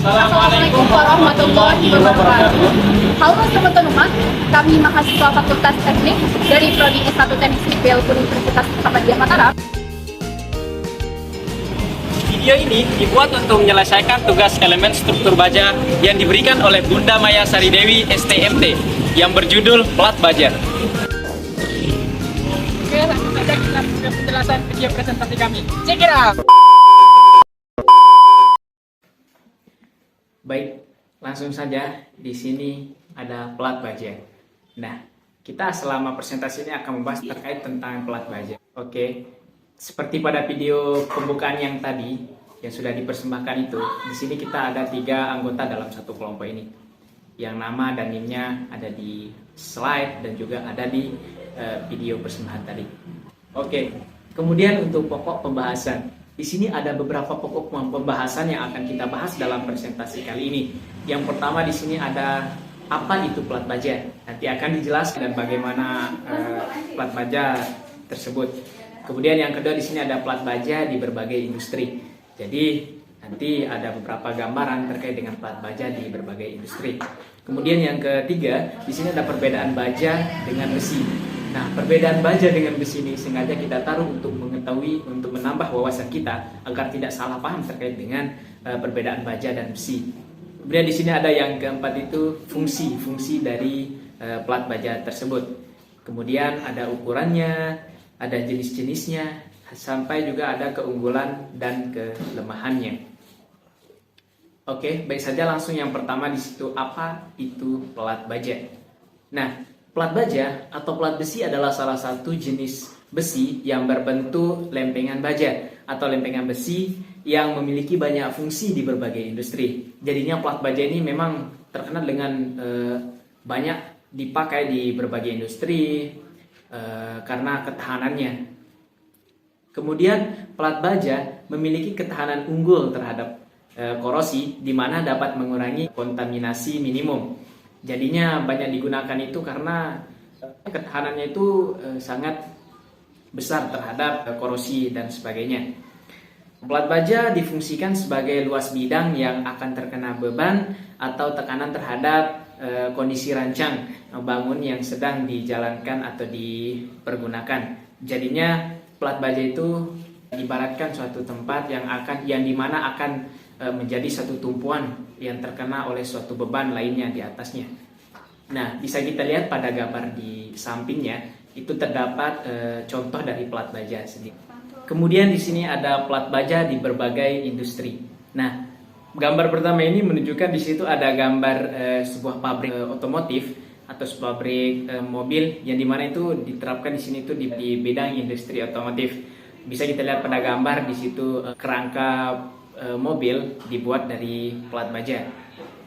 Assalamualaikum warahmatullahi wabarakatuh. Halo teman-teman, kami mahasiswa Fakultas Teknik dari Prodi S1 Teknik Sipil Universitas Muhammadiyah Mataram. Video ini dibuat untuk menyelesaikan tugas elemen struktur baja yang diberikan oleh Bunda Maya Sari Dewi STMT yang berjudul Plat Baja. Oke, langsung saja kita ke penjelasan video presentasi kami. Check it out! Baik, langsung saja di sini ada plat baja. Nah, kita selama presentasi ini akan membahas terkait tentang plat baja. Oke, seperti pada video pembukaan yang tadi yang sudah dipersembahkan itu, di sini kita ada 3 anggota dalam satu kelompok ini. Yang nama dan NIM-nya ada di slide dan juga ada di video persembahan tadi. Oke, kemudian untuk pokok pembahasan. Di sini ada beberapa pokok pembahasan yang akan kita bahas dalam presentasi kali ini. Yang pertama di sini ada apa itu plat baja. Nanti akan dijelaskan dan bagaimana plat baja tersebut. Kemudian yang kedua di sini ada plat baja di berbagai industri. Jadi nanti ada beberapa gambaran terkait dengan plat baja di berbagai industri. Kemudian yang ketiga di sini ada perbedaan baja dengan besi. Nah, perbedaan baja dengan besi ini sengaja kita taruh untuk mengetahui, untuk menambah wawasan kita agar tidak salah paham terkait dengan perbedaan baja dan besi. Kemudian di sini ada yang keempat itu fungsi dari plat baja tersebut. Kemudian ada ukurannya, ada jenis-jenisnya, sampai juga ada keunggulan dan kelemahannya. Oke, baik saja langsung yang pertama di situ apa itu plat baja. Nah, plat baja atau plat besi adalah salah satu jenis besi yang berbentuk lempengan baja atau lempengan besi yang memiliki banyak fungsi di berbagai industri. Jadinya plat baja ini memang terkenal dengan banyak dipakai di berbagai industri karena ketahanannya. Kemudian plat baja memiliki ketahanan unggul terhadap korosi di mana dapat mengurangi kontaminasi minimum. Jadinya banyak digunakan itu karena ketahanannya itu sangat besar terhadap korosi dan sebagainya. Plat baja difungsikan sebagai luas bidang yang akan terkena beban atau tekanan terhadap kondisi rancang bangun yang sedang dijalankan atau dipergunakan. Jadinya plat baja itu ibaratkan suatu tempat yang dimana akan menjadi satu tumpuan yang terkena oleh suatu beban lainnya di atasnya. Nah, bisa kita lihat pada gambar di sampingnya itu terdapat contoh dari plat baja sendiri. Kemudian di sini ada plat baja di berbagai industri. Nah, gambar pertama ini menunjukkan di situ ada gambar sebuah pabrik otomotif atau sebuah pabrik mobil yang dimana itu diterapkan di sini itu di bidang industri otomotif. Bisa kita lihat pada gambar di situ kerangka mobil dibuat dari plat baja.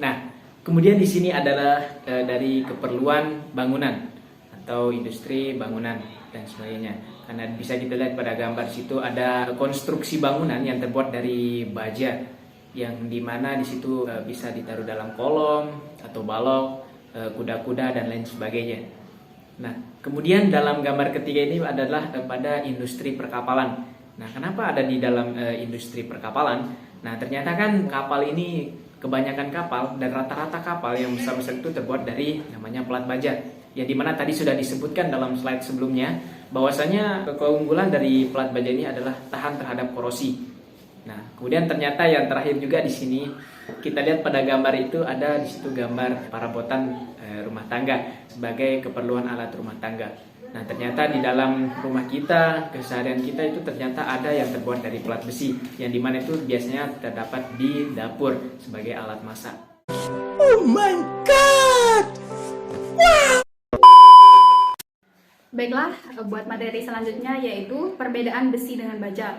Nah, kemudian di sini adalah dari keperluan bangunan atau industri bangunan dan sebagainya. Karena bisa kita lihat pada gambar situ ada konstruksi bangunan yang terbuat dari baja yang dimana di situ bisa ditaruh dalam kolom atau balok, kuda-kuda dan lain sebagainya. Nah, kemudian dalam gambar ketiga ini adalah pada industri perkapalan. Nah, kenapa ada di dalam industri perkapalan? Nah, ternyata kan kapal ini kebanyakan kapal dan rata-rata kapal yang besar-besar itu terbuat dari namanya plat baja. yang dimana tadi sudah disebutkan dalam slide sebelumnya bahwasanya keunggulan dari plat baja ini adalah tahan terhadap korosi. Nah, kemudian ternyata yang terakhir juga di sini kita lihat pada gambar itu ada di situ gambar perabotan rumah tangga sebagai keperluan alat rumah tangga. Nah, ternyata di dalam rumah kita, keseharian kita itu ternyata ada yang terbuat dari plat besi, yang dimana itu biasanya terdapat di dapur sebagai alat masak. Oh my god! Baiklah, buat materi selanjutnya yaitu perbedaan besi dengan baja.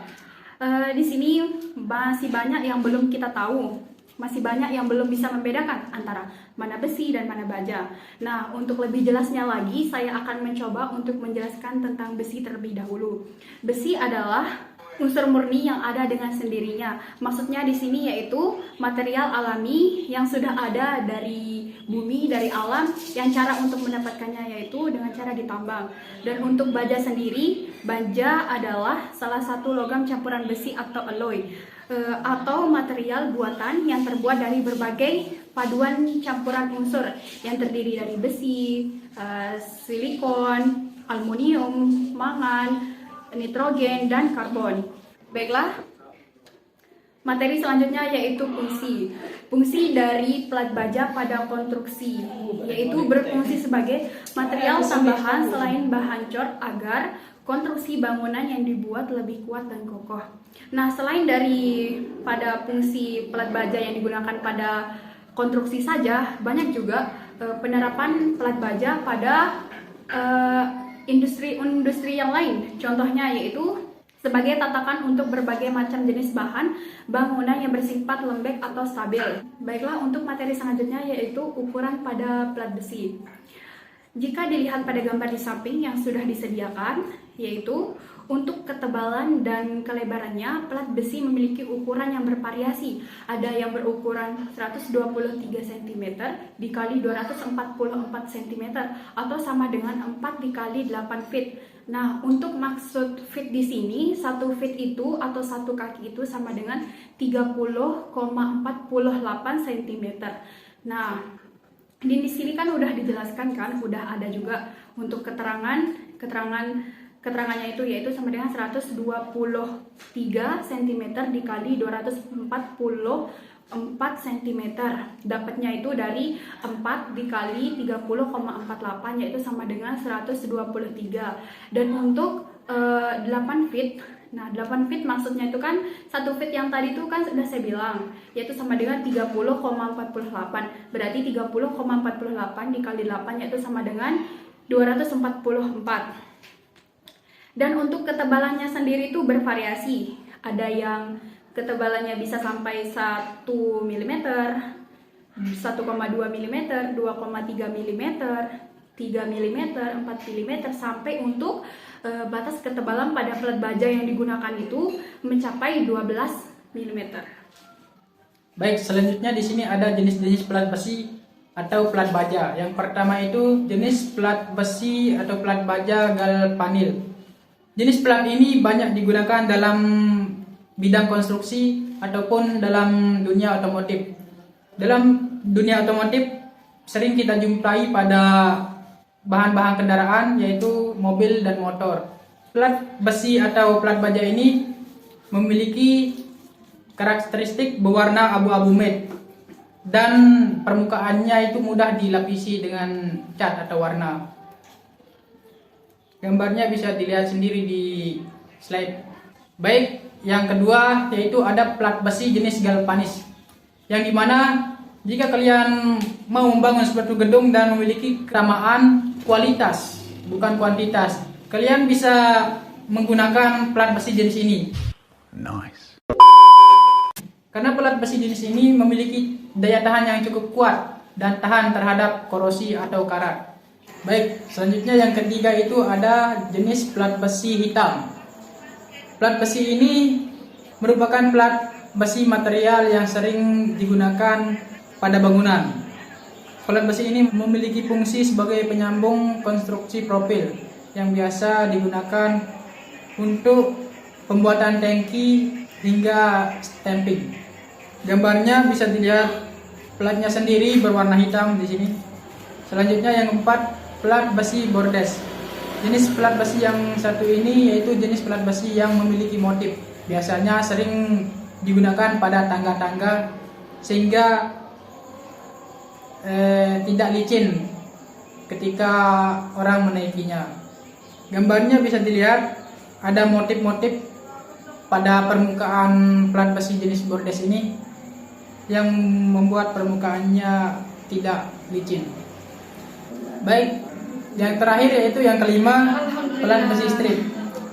Di sini masih banyak yang belum kita tahu. Masih banyak yang belum bisa membedakan antara mana besi dan mana baja. Nah, untuk lebih jelasnya lagi, saya akan mencoba untuk menjelaskan tentang besi terlebih dahulu. Besi adalah unsur murni yang ada dengan sendirinya. Maksudnya di sini yaitu material alami yang sudah ada dari bumi, dari alam, yang cara untuk mendapatkannya yaitu dengan cara ditambang. Dan untuk baja sendiri, baja adalah salah satu logam campuran besi atau alloy, atau material buatan yang terbuat dari berbagai paduan campuran unsur yang terdiri dari besi, silikon, aluminium, mangan, nitrogen, dan karbon. Baiklah, materi selanjutnya yaitu fungsi. Fungsi dari plat baja pada konstruksi, yaitu berfungsi sebagai material tambahan selain bahan cor agar konstruksi bangunan yang dibuat lebih kuat dan kokoh. Nah, selain dari pada fungsi plat baja yang digunakan pada konstruksi saja, banyak juga penerapan plat baja pada industri yang lain. Contohnya yaitu sebagai tatakan untuk berbagai macam jenis bahan bangunan yang bersifat lembek atau stabil. Baiklah, untuk materi selanjutnya yaitu ukuran pada plat besi. Jika dilihat pada gambar di samping yang sudah disediakan, yaitu untuk ketebalan dan kelebarannya, plat besi memiliki ukuran yang bervariasi. Ada yang berukuran 123 cm dikali 244 cm atau sama dengan 4 dikali 8 feet. Nah, untuk maksud feet di sini, 1 feet itu atau 1 kaki itu sama dengan 30,48 cm. Nah, di sini kan udah dijelaskan kan, udah ada juga untuk keterangannya itu yaitu sama dengan 123 cm dikali 244 cm. Dapatnya itu dari 4 dikali 30,48 yaitu sama dengan 123. Dan untuk 8 feet, nah 8 feet maksudnya itu kan 1 feet yang tadi itu kan sudah saya bilang yaitu sama dengan 30,48. Berarti 30,48 dikali 8 yaitu sama dengan 244. Dan untuk ketebalannya sendiri itu bervariasi. Ada yang ketebalannya bisa sampai 1 mm, 1,2 mm, 2,3 mm, 3 mm, 4 mm, sampai untuk batas ketebalan pada plat baja yang digunakan itu mencapai 12 mm. Baik, selanjutnya di sini ada jenis-jenis plat besi atau plat baja. Yang pertama itu jenis plat besi atau plat baja galvanil. Jenis plat ini banyak digunakan dalam bidang konstruksi ataupun dalam dunia otomotif. Dalam dunia otomotif sering kita jumpai pada bahan-bahan kendaraan yaitu mobil dan motor. Plat besi atau plat baja ini memiliki karakteristik berwarna abu-abu matte dan permukaannya itu mudah dilapisi dengan cat atau warna. Gambarnya bisa dilihat sendiri di slide. Baik, yang kedua yaitu ada plat besi jenis galvanis, yang dimana jika kalian mau membangun suatu gedung dan memiliki kesamaan kualitas bukan kuantitas, kalian bisa menggunakan plat besi jenis ini. Nice. Karena plat besi jenis ini memiliki daya tahan yang cukup kuat dan tahan terhadap korosi atau karat. Baik, selanjutnya yang ketiga itu ada jenis plat besi hitam. Plat besi ini merupakan plat besi material yang sering digunakan pada bangunan. Plat besi ini memiliki fungsi sebagai penyambung konstruksi profil yang biasa digunakan untuk pembuatan tangki hingga stamping. Gambarnya bisa dilihat, platnya sendiri berwarna hitam di sini. Selanjutnya yang keempat plat besi bordes. Jenis plat besi yang satu ini yaitu jenis plat besi yang memiliki motif. Biasanya sering digunakan pada tangga-tangga sehingga tidak licin ketika orang menaikinya. Gambarnya bisa dilihat ada motif-motif pada permukaan plat besi jenis bordes ini yang membuat permukaannya tidak licin. Baik, yang terakhir yaitu yang kelima, plat besi strip.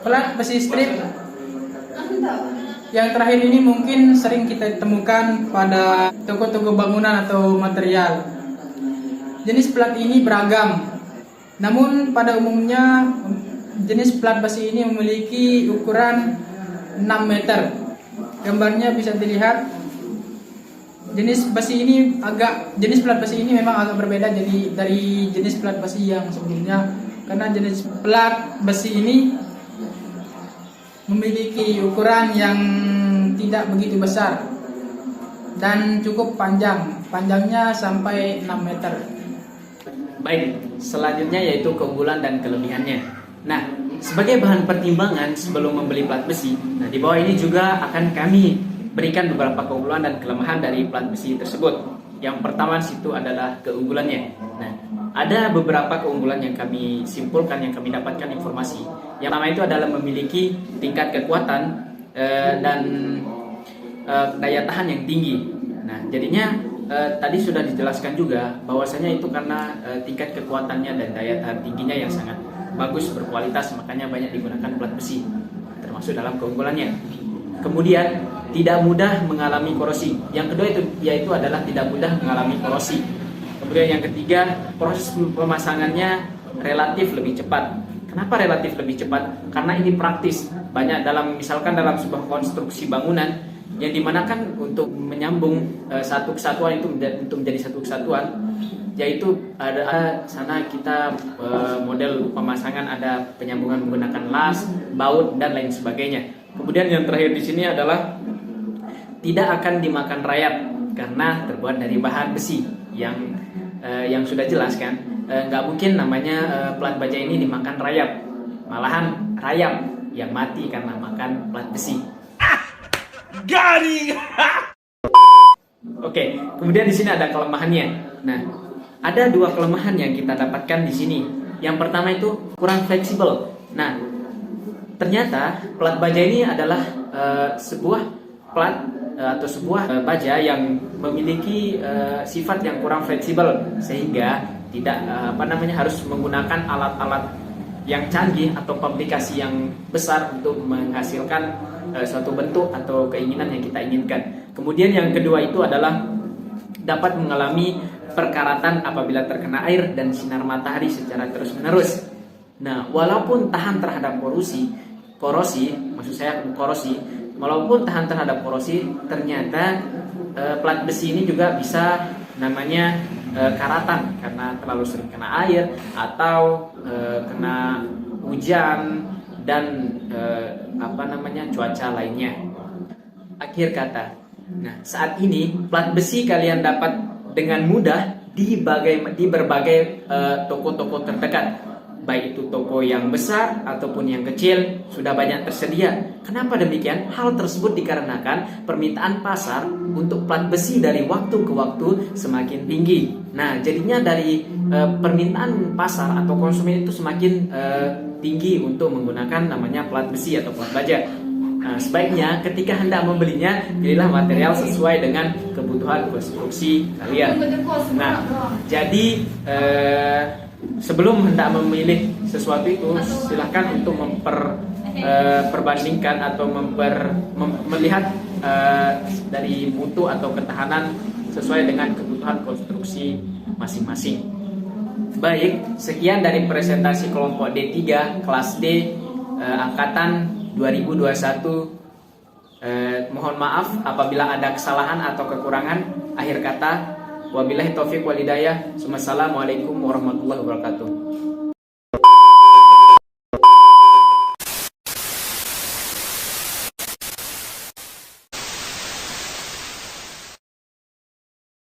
Plat besi strip yang terakhir ini mungkin sering kita temukan pada toko-toko bangunan atau material. Jenis plat ini beragam, namun pada umumnya jenis plat besi ini memiliki ukuran 6 meter. Gambarnya bisa dilihat. Jenis plat besi ini memang agak berbeda dari jenis plat besi yang sebelumnya, karena jenis plat besi ini memiliki ukuran yang tidak begitu besar dan cukup panjang. Panjangnya sampai 6 meter. Baik, selanjutnya yaitu keunggulan dan kelebihannya. Nah, sebagai bahan pertimbangan sebelum membeli plat besi, nah di bawah ini juga akan kami berikan beberapa keunggulan dan kelemahan dari plat besi tersebut. Yang pertama situ adalah keunggulannya. Nah, ada beberapa keunggulan yang kami simpulkan, yang kami dapatkan informasi. Yang pertama itu adalah memiliki tingkat kekuatan dan daya tahan yang tinggi. Nah, jadinya tadi sudah dijelaskan juga bahwasanya itu karena tingkat kekuatannya dan daya tahan tingginya yang sangat bagus, berkualitas, makanya banyak digunakan plat besi, termasuk dalam keunggulannya. Kemudian tidak mudah mengalami korosi. Yang kedua yaitu adalah tidak mudah mengalami korosi. Kemudian yang ketiga, proses pemasangannya relatif lebih cepat. Kenapa relatif lebih cepat? Karena ini praktis. Banyak misalkan dalam sebuah konstruksi bangunan yang dimana kan untuk menyambung satu kesatuan itu untuk menjadi satu kesatuan, yaitu ada sana kita model pemasangan ada penyambungan menggunakan las, baut dan lain sebagainya. Kemudian yang terakhir di sini adalah tidak akan dimakan rayap karena terbuat dari bahan besi yang sudah jelas kan, nggak mungkin namanya plat baja ini dimakan rayap, malahan rayap yang mati karena makan plat besi. Got it! Oke, kemudian di sini ada kelemahannya. Nah, ada dua kelemahan yang kita dapatkan di sini. Yang pertama itu kurang fleksibel. Nah, ternyata plat baja ini adalah sebuah plat atau sebuah baja yang memiliki sifat yang kurang fleksibel sehingga tidak harus menggunakan alat-alat yang canggih atau publikasi yang besar untuk menghasilkan suatu bentuk atau keinginan yang kita inginkan. Kemudian yang kedua itu adalah dapat mengalami perkaratan apabila terkena air dan sinar matahari secara terus-menerus. Nah, walaupun tahan terhadap korosi, walaupun tahan terhadap korosi, ternyata plat besi ini juga bisa namanya karatan karena terlalu sering kena air atau kena hujan dan cuaca lainnya. Akhir kata, nah saat ini plat besi kalian dapat dengan mudah di berbagai toko-toko terdekat, baik itu toko yang besar ataupun yang kecil sudah banyak tersedia. Kenapa demikian? Hal tersebut dikarenakan permintaan pasar untuk plat besi dari waktu ke waktu semakin tinggi. Nah, jadinya dari permintaan pasar atau konsumen itu semakin tinggi untuk menggunakan namanya plat besi atau plat baja. Nah, sebaiknya ketika hendak membelinya, pilihlah material sesuai dengan kebutuhan konstruksi kalian. Nah, jadi sebelum hendak memilih sesuatu itu, silahkan untuk perbandingkan atau melihat dari mutu atau ketahanan sesuai dengan kebutuhan konstruksi masing-masing. Baik, sekian dari presentasi kelompok D3 kelas D angkatan 2021. Mohon maaf apabila ada kesalahan atau kekurangan. Akhir kata, wabillahi taufiq wal hidayah. Wassalamualaikum warahmatullahi wabarakatuh.